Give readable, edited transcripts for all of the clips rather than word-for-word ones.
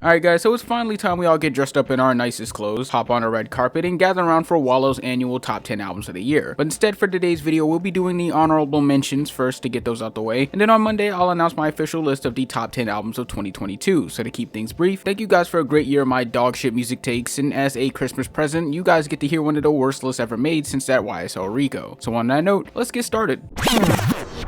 Alright guys, so it's finally time we all get dressed up in our nicest clothes, hop on a red carpet, and gather around for Wallow's annual top 10 albums of the year. But instead for today's video, we'll be doing the honorable mentions first to get those out the way, and then on Monday I'll announce my official list of the top 10 albums of 2022. So to keep things brief, thank you guys for a great year of my dog shit music takes, and as a Christmas present, you guys get to hear one of the worst lists ever made since that YSL Rico. So on that note, let's get started.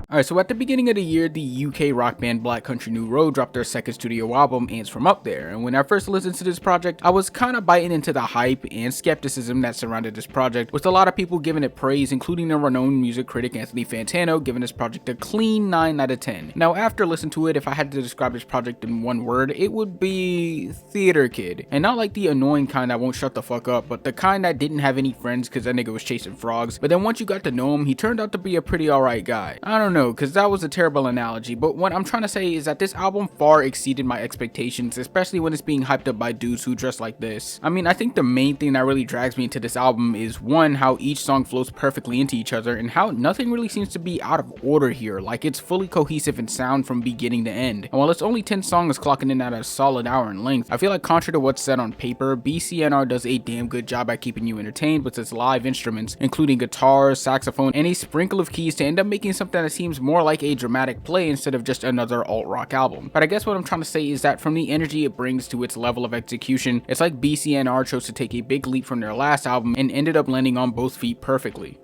Alright, so at the beginning of the year, the UK rock band Black Country New Road dropped their second studio album, Ants From Up There, and when I first listened to this project, I was kinda biting into the hype and skepticism that surrounded this project, with a lot of people giving it praise, including the renowned music critic Anthony Fantano giving this project a clean 9 out of 10. Now after listening to it, if I had to describe this project in one word, it would be theater kid, and not like the annoying kind that won't shut the fuck up, but the kind that didn't have any friends cause that nigga was chasing frogs, but then once you got to know him, he turned out to be a pretty alright guy. I don't know, cause that was a terrible analogy, but what I'm trying to say is that this album far exceeded my expectations, especially when it's being hyped up by dudes who dress like this. I mean, I think the main thing that really drags me into this album is one, how each song flows perfectly into each other, and how nothing really seems to be out of order here, like it's fully cohesive in sound from beginning to end. And while it's only 10 songs clocking in at a solid hour in length, I feel like contrary to what's said on paper, BCNR does a damn good job at keeping you entertained with its live instruments, including guitars, saxophone, and a sprinkle of keys to end up making something that seems more like a dramatic play instead of just another alt-rock album. But I guess what I'm trying to say is that from the energy it brings to its level of execution, it's like BCNR chose to take a big leap from their last album and ended up landing on both feet perfectly.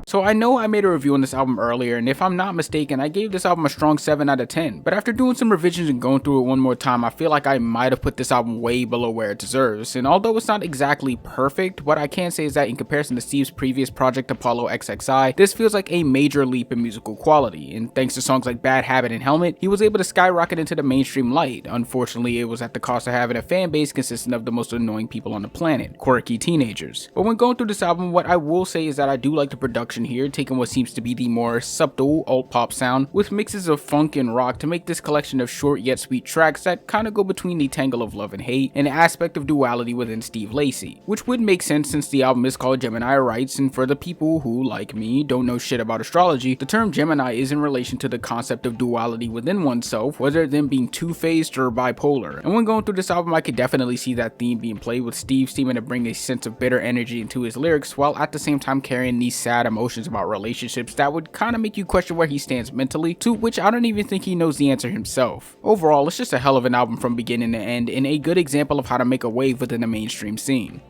So I know I made a review on this album earlier, and if I'm not mistaken, I gave this album a strong 7 out of 10. But after doing some revisions and going through it one more time, I feel like I might have put this album way below where it deserves. And although it's not exactly perfect, what I can say is that in comparison to Steve's previous project Apollo XXI, this feels like a major leap in musical quality. And thanks to songs like Bad Habit and Helmet, he was able to skyrocket into the mainstream light. Unfortunately, it was at the cost of having a fan base consisting of the most annoying people on the planet, quirky teenagers. But when going through this album, what I will say is that I do like the production here, taking what seems to be the more subtle alt-pop sound with mixes of funk and rock to make this collection of short yet sweet tracks that kinda go between the tangle of love and hate and an aspect of duality within Steve Lacy, which would make sense since the album is called Gemini Rights, and for the people who, like me, don't know shit about astrology, the term Gemini is in relation to the concept of duality within oneself, whether them being two-faced or bipolar. And when going through this album, I could definitely see that theme being played, with Steve seeming to bring a sense of bitter energy into his lyrics while at the same time carrying these sad emotions about relationships that would kind of make you question where he stands mentally, to which I don't even think he knows the answer himself. Overall, it's just a hell of an album from beginning to end, and a good example of how to make a wave within the mainstream scene.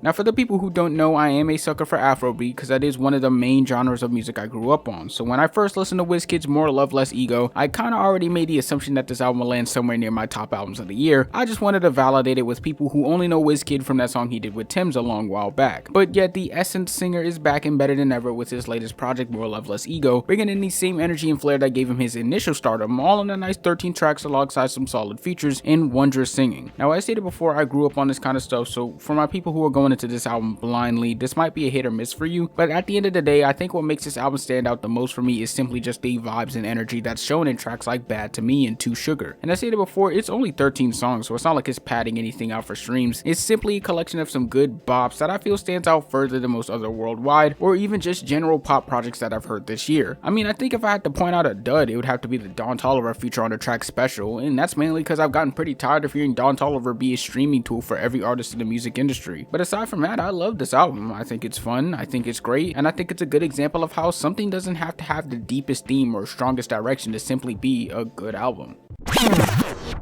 Now for the people who don't know, I am a sucker for Afrobeat because that is one of the main genres of music I grew up on. So when I first listened to Wizkid's More Love Less Ego, I kinda already made the assumption that this album will land somewhere near my top albums of the year. I just wanted to validate it with people who only know Wizkid from that song he did with Tim's a long while back. But yet the Essence singer is back and better than ever with his latest project More Love Less Ego, bringing in the same energy and flair that gave him his initial stardom, all on a nice 13 tracks alongside some solid features and wondrous singing. Now as I stated before, I grew up on this kind of stuff, so for my people who are going into this album blindly, this might be a hit or miss for you, but at the end of the day, I think what makes this album stand out the most for me is simply just the vibes and energy that's shown in tracks like Bad to Me and Too Sugar. And I stated before, it's only 13 songs, so it's not like it's padding anything out for streams. It's simply a collection of some good bops that I feel stands out further than most other worldwide, or even just general pop projects that I've heard this year. I mean, I think if I had to point out a dud, it would have to be the Don Toliver feature on the track Special, and that's mainly because I've gotten pretty tired of hearing Don Toliver be a streaming tool for every artist in the music industry. But aside from that, I love this album. I think it's fun, I think it's great, and I think it's a good example of how something doesn't have to have the deepest theme or strongest direction to simply be a good album.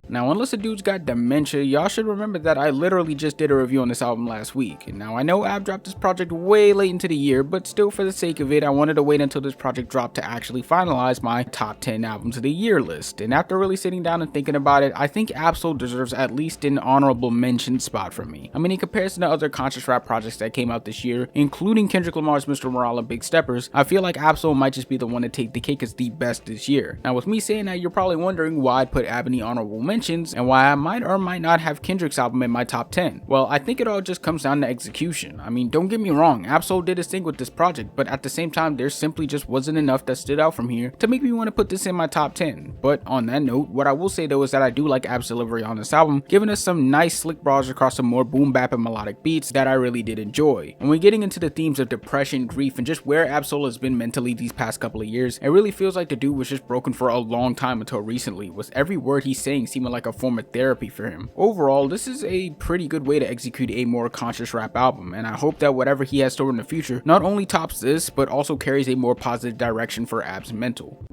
Now, unless the dude's got dementia, y'all should remember that I literally just did a review on this album last week. And now I know Ab dropped this project way late into the year, but still for the sake of it, I wanted to wait until this project dropped to actually finalize my top 10 albums of the year list. And after really sitting down and thinking about it, I think Absol deserves at least an honorable mention spot from me. I mean, in comparison to other conscious rap projects that came out this year, including Kendrick Lamar's Mr. Morale and Big Steppers, I feel like Absol might just be the one to take the cake as the best this year. Now with me saying that, you're probably wondering why I'd put Ab in the honorable mention and why I might or might not have Kendrick's album in my top 10. Well, I think it all just comes down to execution. I mean, don't get me wrong, Absol did his thing with this project, but at the same time, there simply just wasn't enough that stood out from here to make me want to put this in my top 10. But on that note, what I will say though is that I do like Ab's delivery on this album, giving us some nice slick bars across some more boom bap and melodic beats that I really did enjoy. And when getting into the themes of depression, grief, and just where Absol has been mentally these past couple of years, it really feels like the dude was just broken for a long time until recently, with every word he's saying seeming like a form of therapy for him. Overall, this is a pretty good way to execute a more conscious rap album, and I hope that whatever he has stored in the future not only tops this, but also carries a more positive direction for Ab's mental.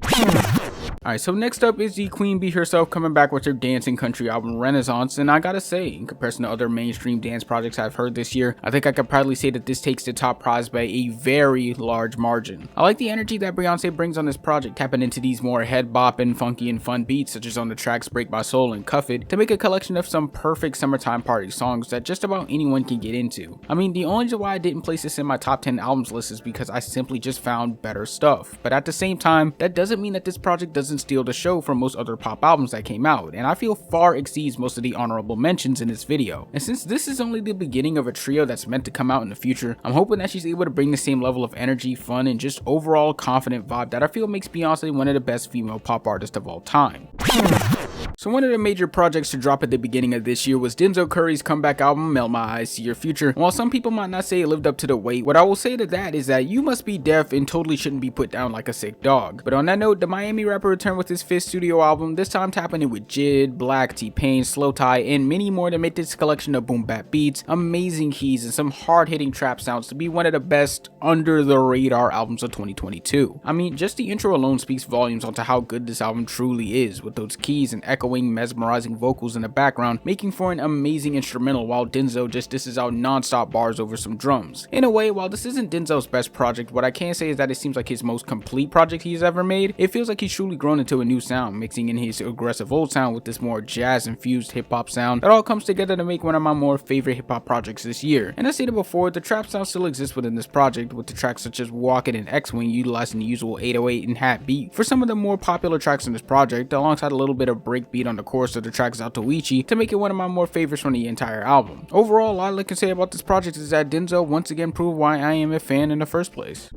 Alright, so next up is the Queen Bee herself coming back with her dancing country album Renaissance, and I gotta say, in comparison to other mainstream dance projects I've heard this year, I think I could proudly say that this takes the top prize by a very large margin. I like the energy that Beyonce brings on this project, tapping into these more head bopping, funky and fun beats such as on the tracks Break My Soul and Cuff It, to make a collection of some perfect summertime party songs that just about anyone can get into. I mean, the only reason why I didn't place this in my top 10 albums list is because I simply just found better stuff, but at the same time, that doesn't mean that this project doesn't steal the show from most other pop albums that came out, and I feel far exceeds most of the honorable mentions in this video. And since this is only the beginning of a trio that's meant to come out in the future, I'm hoping that she's able to bring the same level of energy, fun, and just overall confident vibe that I feel makes Beyonce one of the best female pop artists of all time. So one of the major projects to drop at the beginning of this year was Denzel Curry's comeback album, Melt My Eyez, See Your Future. And while some people might not say it lived up to the wait, what I will say to that is that you must be deaf and totally shouldn't be put down like a sick dog. But on that note, the Miami rapper returned with his 5th studio album, this time tapping in with Jid, Black, T-Pain, Slow Tie, and many more to make this collection of boom bap beats, amazing keys, and some hard-hitting trap sounds to be one of the best under-the-radar albums of 2022. I mean, just the intro alone speaks volumes onto how good this album truly is, with those keys and echoing mesmerizing vocals in the background, making for an amazing instrumental while Denzel just disses out non-stop bars over some drums. In a way, while this isn't Denzel's best project, what I can say is that it seems like his most complete project he's ever made. It feels like he's truly grown into a new sound, mixing in his aggressive old sound with this more jazz-infused hip-hop sound that all comes together to make one of my more favorite hip-hop projects this year. And I stated before, the trap sound still exists within this project, with the tracks such as Walk It and X-Wing utilizing the usual 808 and hat beat for some of the more popular tracks in this project, alongside a little bit of breakbeat on the chorus of the tracks aoty to make it one of my more favorites from the entire album. Overall, all I can say about this project is that Denzel once again proved why I am a fan in the first place.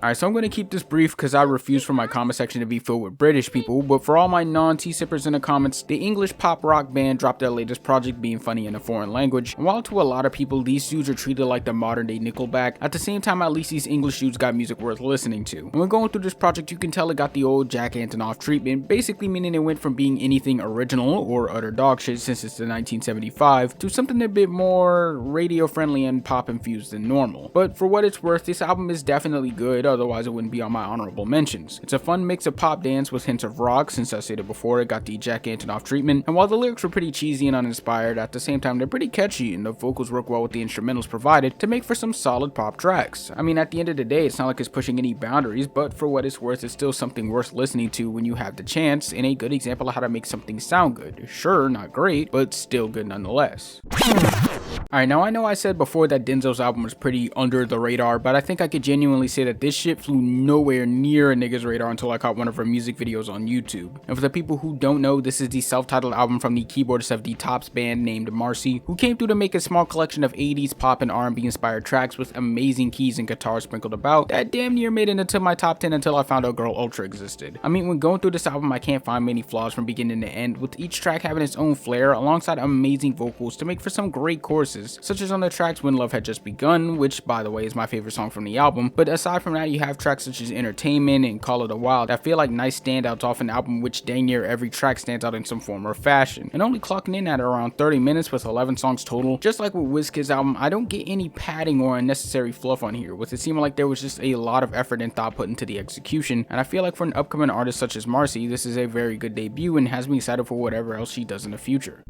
Alright, so I'm going to keep this brief because I refuse for my comment section to be filled with British people, but for all my non-tea sippers in the comments, the English pop rock band dropped their latest project being funny in a foreign language, and while to a lot of people these dudes are treated like the modern day Nickelback, at the same time at least these English dudes got music worth listening to. And when going through this project you can tell it got the old Jack Antonoff treatment, basically meaning it went from being anything original or utter dog shit since it's the 1975 to something a bit more radio friendly and pop infused than normal. But for what it's worth, this album is definitely good, otherwise it wouldn't be on my honorable mentions. It's a fun mix of pop dance with hints of rock, since I stated before it got the Jack Antonoff treatment, and while the lyrics were pretty cheesy and uninspired, at the same time they're pretty catchy and the vocals work well with the instrumentals provided to make for some solid pop tracks. I mean, at the end of the day, it's not like it's pushing any boundaries, but for what it's worth, it's still something worth listening to when you have the chance, and a good example of how to make something sound good. Sure, not great, but still good nonetheless. Alright, now I know I said before that Denzel's album was pretty under the radar, but I think I could genuinely say that this shit flew nowhere near a nigga's radar until I caught one of her music videos on YouTube. And for the people who don't know, this is the self-titled album from the keyboardist of the Tops band named Marci, who came through to make a small collection of 80s pop and R&B inspired tracks with amazing keys and guitars sprinkled about that damn near made it into my top 10 until I found out Girl Ultra existed. I mean, when going through this album I can't find many flaws from beginning to end, with each track having its own flair alongside amazing vocals to make for some great choruses, such as on the tracks When Love Had Just Begun, which by the way is my favorite song from the album. But aside from that, you have tracks such as Entertainment and Call It a Wild that feel like nice standouts off an album which dang near every track stands out in some form or fashion, and only clocking in at around 30 minutes with 11 songs total. Just like with Wizkid's album, I don't get any padding or unnecessary fluff on here, with it seeming like there was just a lot of effort and thought put into the execution, and I feel like for an upcoming artist such as Marci, this is a very good debut and has me excited for whatever else she does in the future.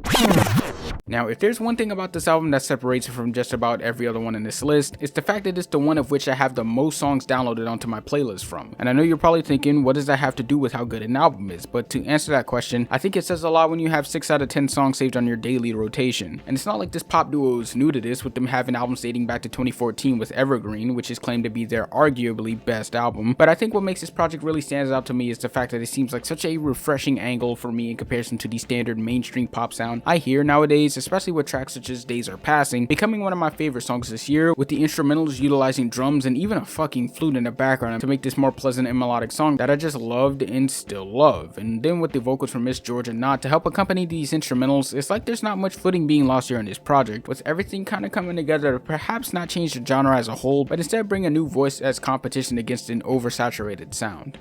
Now, if there's one thing about this album that separates it from just about every other one in this list, it's the fact that it's the one of which I have the most songs downloaded onto my playlist from. And I know you're probably thinking, what does that have to do with how good an album is? But to answer that question, I think it says a lot when you have 6 out of 10 songs saved on your daily rotation. And it's not like this pop duo is new to this, with them having albums dating back to 2014 with Evergreen, which is claimed to be their arguably best album. But I think what makes this project really stands out to me is the fact that it seems like such a refreshing angle for me in comparison to the standard mainstream pop sound I hear nowadays, especially with tracks such as Days Are Passing becoming one of my favorite songs this year, with the instrumentals utilizing drums and even a fucking flute in the background to make this more pleasant and melodic song that I just loved and still love. And then with the vocals from Miss Georgia Knott to help accompany these instrumentals, it's like there's not much footing being lost here in this project, with everything kind of coming together to perhaps not change the genre as a whole, but instead bring a new voice as competition against an oversaturated sound.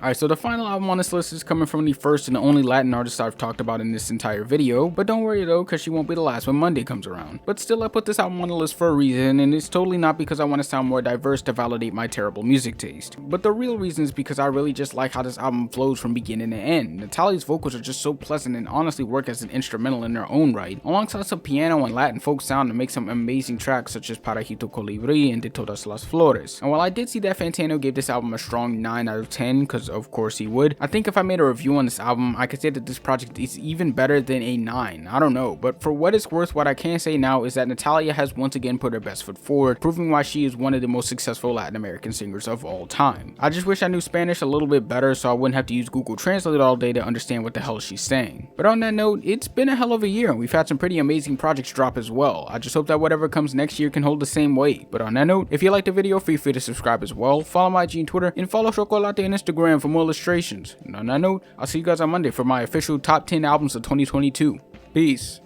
Alright, so the final album on this list is coming from the first and only Latin artist I've talked about in this entire video, but don't worry though, cause she won't be the last when Monday comes around. But still, I put this album on the list for a reason, and it's totally not because I want to sound more diverse to validate my terrible music taste. But the real reason is because I really just like how this album flows from beginning to end. Natalia's vocals are just so pleasant and honestly work as an instrumental in their own right, alongside some piano and Latin folk sound to make some amazing tracks such as Parajito Colibri and De Todas las Flores. And while I did see that Fantano gave this album a strong 9 out of 10, cause of course he would, I think if I made a review on this album, I could say that this project is even better than a 9. I don't know, but for what it's worth, what I can say now is that Natalia has once again put her best foot forward, proving why she is one of the most successful Latin American singers of all time. I just wish I knew Spanish a little bit better so I wouldn't have to use Google Translate all day to understand what the hell she's saying. But on that note, it's been a hell of a year and we've had some pretty amazing projects drop as well. I just hope that whatever comes next year can hold the same weight. But on that note, if you liked the video, feel free to subscribe as well, follow my IG and Twitter, and follow Chocolate on Instagram for more illustrations. And on that note, I'll see you guys on Monday for my official top 10 albums of 2022. Peace.